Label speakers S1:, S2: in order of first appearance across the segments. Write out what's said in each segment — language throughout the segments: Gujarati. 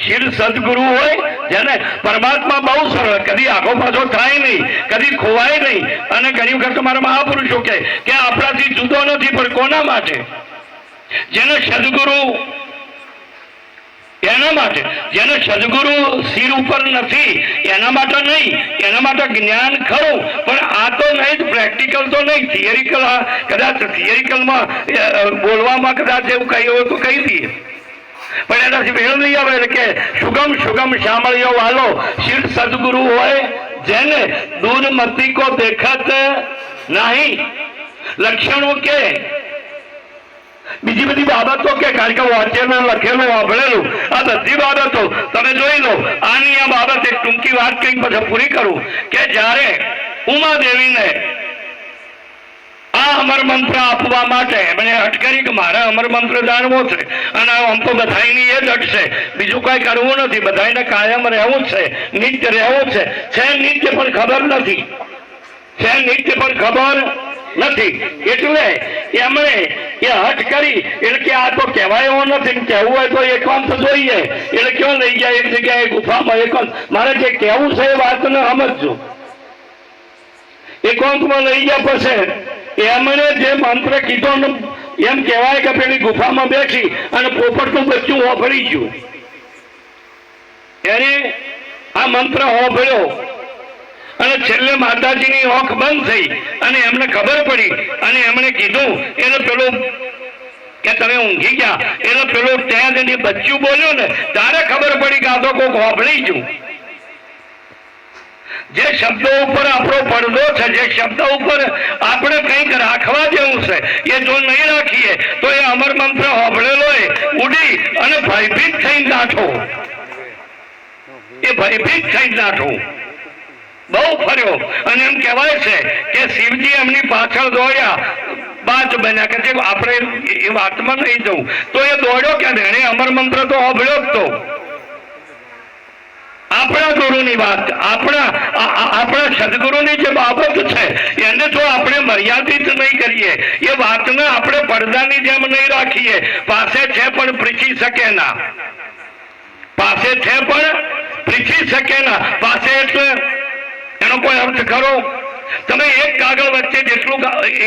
S1: શિર સદગુરુ હોય જેને પરમાત્મા બહુ સરળ, કદી આખો પાછો થાય નહીં, કદી ખોવાય નહીં. અને ઘણી વખત મારા મહાપુરુષો કે આપણાથી જુદો નથી, પણ કોના માટે? જેને સદગુરુ, એના માટે. જેને સદગુરુ શિર ઉપર નથી એના માટે નહીં, એના માટે જ્ઞાન ખરું, પણ આ તો નહીં, પ્રેક્ટિકલ તો નહીં, થિયરિકલ. કદાચ થિયરિકલમાં બોલવામાં કદાચ એવું કહ્યું હોય તો કહી દઈએ, પણ એનાથી મેળ નહીં આવે. એટલે કે સુગમ સુગમ શામળિયો વાલો શિર સદગુરુ હોય જેને દૂર મતીકો દેખત નહીં. લક્ષણો કે બીજી બધી બાબતો કે કારણ કે વાંચેલું, લખેલું, વાપરેલું આ બધી બાબતો તમે જોઈ લો. આની આ બાબત એક ટૂંકી વાત કઈ પછી પૂરી કરું કે જ્યારે ઉમાદેવીને આ અમર મંત્ર આપવા માટે એમણે હઠ કરી કે મારે અમર મંત્ર જાણવો છે, અને આમ તો બધાની એ જ હટ છે, બીજું કઈ કરવું નથી, બધાને કાયમ રહેવું છે, નિત્ય રહેવું છે. નિત્ય પણ ખબર નથી, નિત્ય પણ ખબર નથી, એટલે એમણે એ હઠ કરી. એટલે કે આ તો કહેવાય એવો નથી, કહેવું હોય તો એકાંત જોઈએ. એટલે ક્યાં લઈ જાય? એક જગ્યાએ ગુફામાં એકાંત. મારે જે કહેવું છે એ વાતને સમજજો. એકાંતમાં લઈ ગયા પછી એમણે જે મંત્ર કીધો એમ કહેવાય કે પેલી ગુફામાં બેસી અને પોપટનું બચ્ચું હોભળી ગયું. એને આ મંત્ર હોભળ્યો અને છેલ્લે માતાજીની આંખ બંધ થઈ અને એમને ખબર પડી અને એમણે કીધું એને પેલું કે તમે ઊંઘી ગયા. એટલે પેલું ત્યાં જઈને બચ્ચું બોલ્યું ને ત્યારે ખબર પડી કે આ તો કોઈક હોભળી ગયું. જે શબ્દો ઉપર આપણો પડદો છે, જે શબ્દ ઉપર આપણે કંઈક રાખવા જેવું છે, એ જો નહીં રાખીએ તો એ અમર મંત્ર હોભળેલો ઉડી અને ભયભીત થઈને નાઠો. એ ભયભીત થઈને નાઠો બહુ ફર્યો. અને એમ કહેવાય છે કે શિવજી એમની પાછળ દોડ્યા, બાજ બન્યા કે જે આપણે એ વાતમાં નહીં જવું તો એ દોડ્યો કે એને અમર મંત્ર તો હોભળ્યો જ. તો આપણા ગુરુની વાત, આપણા સદગુરુની જે બાબત છે એને જો આપણે મર્યાદિત નહીં કરીએ, એ વાતને આપણે પડદાની જેમ નહીં રાખીએ, પાસે છે પણ પરીચી શકે ના, પાસે છે પણ પરીચી શકે ના. પાસે એટલે એનો કોઈ અર્થ ખરો? તમે એક કાગળ વચ્ચે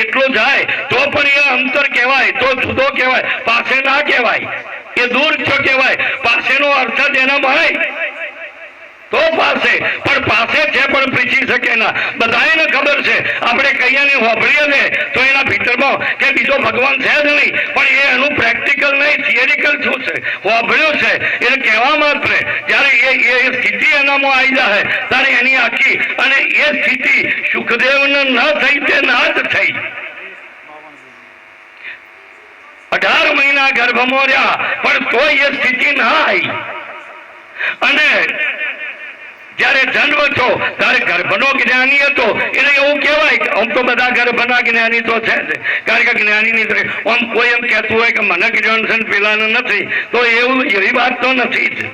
S1: એટલું જાય તો પણ એ અંતર કહેવાય, તો જુદો કહેવાય, પાસે ના કહેવાય, એ દૂર છો કહેવાય. પાસેનો અર્થ જ એનામાં હોય તો પાસે, પણ પાસે છે પણ પરીચી શકે ના. બધાને ખબર છે, આપણે કહીએ ને હોભળીએ ને તો એના ભીતરમાં કે બીજો ભગવાન છે જ નહીં, પણ એ એનું પ્રેક્ટિકલ નહીં, થિયરિકલ શું છે, હોભળ્યું છે. એટલે કહેવા માત્ર જયારે એ સ્થિતિ એનામાં આવી જાય ત્યારે એની આખી, અને એ સ્થિતિ સુખદેવને ન થઈ તે ના જ થઈ. 18 મહિના ગર્ભમાં રહ્યા પણ તોય એ સ્થિતિ ના આવી. અને જયારે જન્મ છો ત્યારે ગર્ભનો જ્ઞાની હતો. એટલે એવું કહેવાય કે આમ તો બધા ગર્ભના જ્ઞાની તો છે જ, કારણ કે જ્ઞાનીની આમ કોઈ એમ કહેતું હોય કે મને જ્ઞાન છે પેલાને નથી, તો એવી વાત તો નથી જ.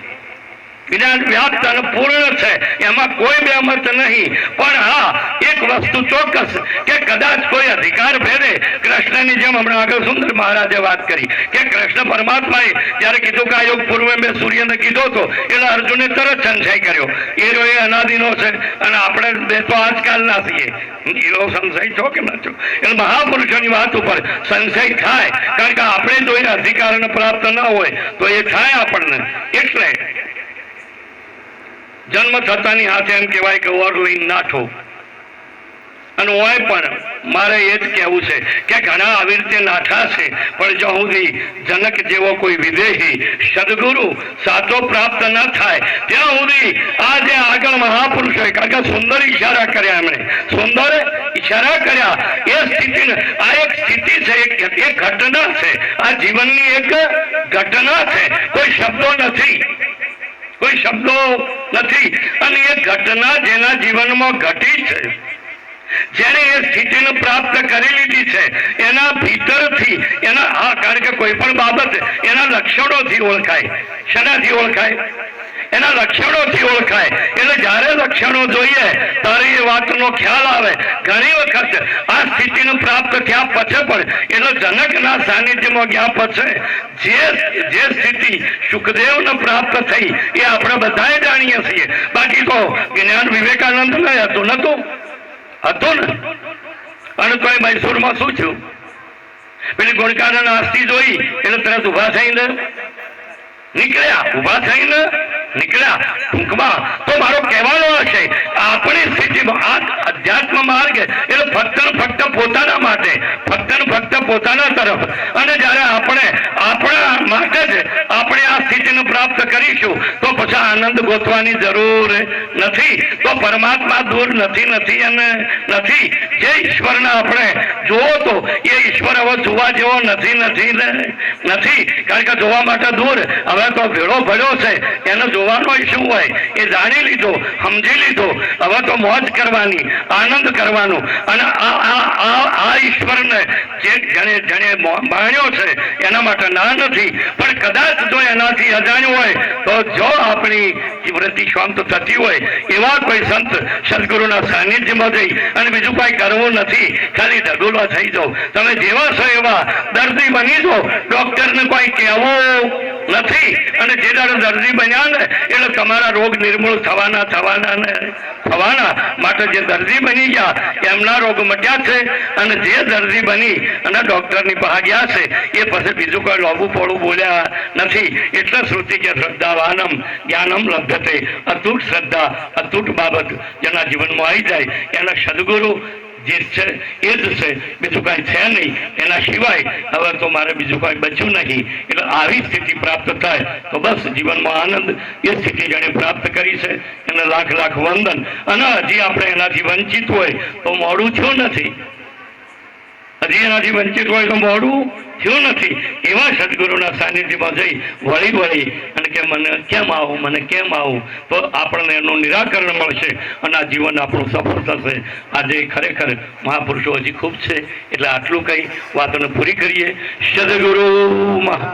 S1: જ્ઞાન વ્યાપ્ત અને પૂર્ણ છે, એમાં કોઈ બેમત નહીં. પણ હા, એક વસ્તુ ચોક્કસ કે કદાચ કોઈ અધિકાર ભેદે કૃષ્ણની જેમ હમણાં આગળ સુંદર મહારાજે વાત કરી કે કૃષ્ણ પરમાત્માએ જયારે કીધું કે આ યોગ પૂર્વે મેં સૂર્યને કીધો હતો, એટલે અર્જુને તરત સંશય કર્યો. એ અનાદિનો છે અને આપણે બે તો આજકાલના છીએ. એનો સંશય છો કે ના છો? એટલે મહાપુરુષોની વાત ઉપર સંશય થાય, કારણ કે આપણે જો એ અધિકારને પ્રાપ્ત ન હોય તો એ થાય આપણને. એટલે જન્મ થતાની હાથે એમ કહેવાય કે ઓર લઈને નાઠો. અને ઓય પણ મારે એ જ કહેવું છે કે ઘણા આવી રીતે નાઠા છે, પણ જો સુધી જનક જેવો કોઈ વિદેહી સદગુરુ સાચો પ્રાપ્ત ન થાય ત્યાં સુધી આ જે આગળ મહાપુરુષોએ, કારણ કે સુંદર ઈશારા કર્યા, એમણે સુંદર ઈશારા કર્યા, એ સ્થિતિને, આ એક સ્થિતિ છે, એક ઘટના છે, આ જીવનની એક ઘટના છે, કોઈ શબ્દો નથી, કોઈ શબ્દો નથી. અને એ ઘટના જેના જીવનમાં ઘટી છે, જેને એ સ્થિતિને પ્રાપ્ત કરી લીધી છે, એના ભીતરથી એના, કારણ કે કોઈ પણ બાબત એના લક્ષણોથી ઓળખાય. શેનાથી ઓળખાય? એના લક્ષણોથી ઓળખાય. એટલે જ્યારે લક્ષણો જોઈએ ત્યારે એ વાતનો ખ્યાલ આવે. ઘણી વખત આ સ્થિતિને પ્રાપ્ત થયા પછી પણ એટલે જનકના સાનિધ્યમાં ગયા પછી જે સ્થિતિ સુખદેવને પ્રાપ્ત થઈ એ આપણે બધાએ જાણીએ છીએ. બાકી તો જ્ઞાન વિવેકાનંદ ને હતું ને. અને તો એ મૈસૂરમાં શું થયું? પેલી ગુણકારન આસ્તી જોઈ એટલે તરત ઉભા થઈને નીકળ્યા. ટૂંકમાં તો મારો કહેવાનો હશે આપણી સ્થિતિમાં આ અધ્યાત્મ માર્ગ એટલે ફક્ત પોતાના માટે, ફક્ત પોતાના તરફ. અને જ્યારે આપણે આપણા માટે જ આપણે આ સ્થિતિને પ્રાપ્ત કરીશું તો પછી આનંદ ગોતવાની જરૂર નથી. તો પરમાત્મા દૂર નથી અને નથી. જે ઈશ્વરને આપણે જોવો તો એ ઈશ્વર હવે જોવા જેવો નથી. કારણ કે જોવા માટે દૂર. હવે તો ભેળો ભર્યો છે, એને જોવાનો શું હોય એ જાણી લીધો, સમજી લીધો. હવે તો મોજ કરવાની, આનંદ કરવાનો. અને આ ઈશ્વરને જેને માણ્યો છે એના માટે ના નથી. પણ કદાચ જો એનાથી અજાણ્યું હોય તો જો આપણી વૃત્તિ શાંત થતી હોય એવા કોઈ સંત સદગુરુના સાનિધ્યમાં જઈ અને બીજું કઈ કરવું નથી, ખાલી દગુલો થઈ જાઓ. તમે જેવા છો એવા દર્દી બની જાઓ. ડોક્ટરને કોઈ કહેવું નથી. અને જે દાડે દર્દી બન્યા ને એટલે તમારા રોગ નિર્મૂળ થવાના માટે જે દર્દી બની ગયા એમના રોગ મટ્યા છે. અને જે દર્દી બની અને ડોક્ટરની પાસે ગયા છે એ પછી બીજું કોઈ લોબું પોળું બોલ્યા નથી. એટલે શ્રુતિ કે શ્રદ્ધાવાનમ જ્ઞાનમ લભ્યતે. અતૂટ શ્રદ્ધા, અતૂટ બાબત જેના જીવનમાં આવી જાય એના સદગુરુ જે છે એ જ છે, બીજું કાંઈ છે નહીં. એના સિવાય હવે તો મારે બીજું કાંઈ બચ્યું નહીં. એટલે આવી સ્થિતિ પ્રાપ્ત થાય તો બસ જીવનમાં આનંદ. એ સ્થિતિ જેણે પ્રાપ્ત કરી છે એને લાખ વંદન. અને હજી આપણે એનાથી વંચિત હોય તો મોડું થયું નથી. થયું નથી. એવા સદગુરુના સાનિધ્યમાં જઈ વળી અને કે મને કેમ આવું તો આપણને એનું નિરાકરણ મળશે અને આ જીવન આપણું સફળ થશે. આજે ખરેખર મહાપુરુષો હજી ખૂબ છે એટલે આટલું કઈ વાતોને પૂરી કરીએ. સદગુરુ મહા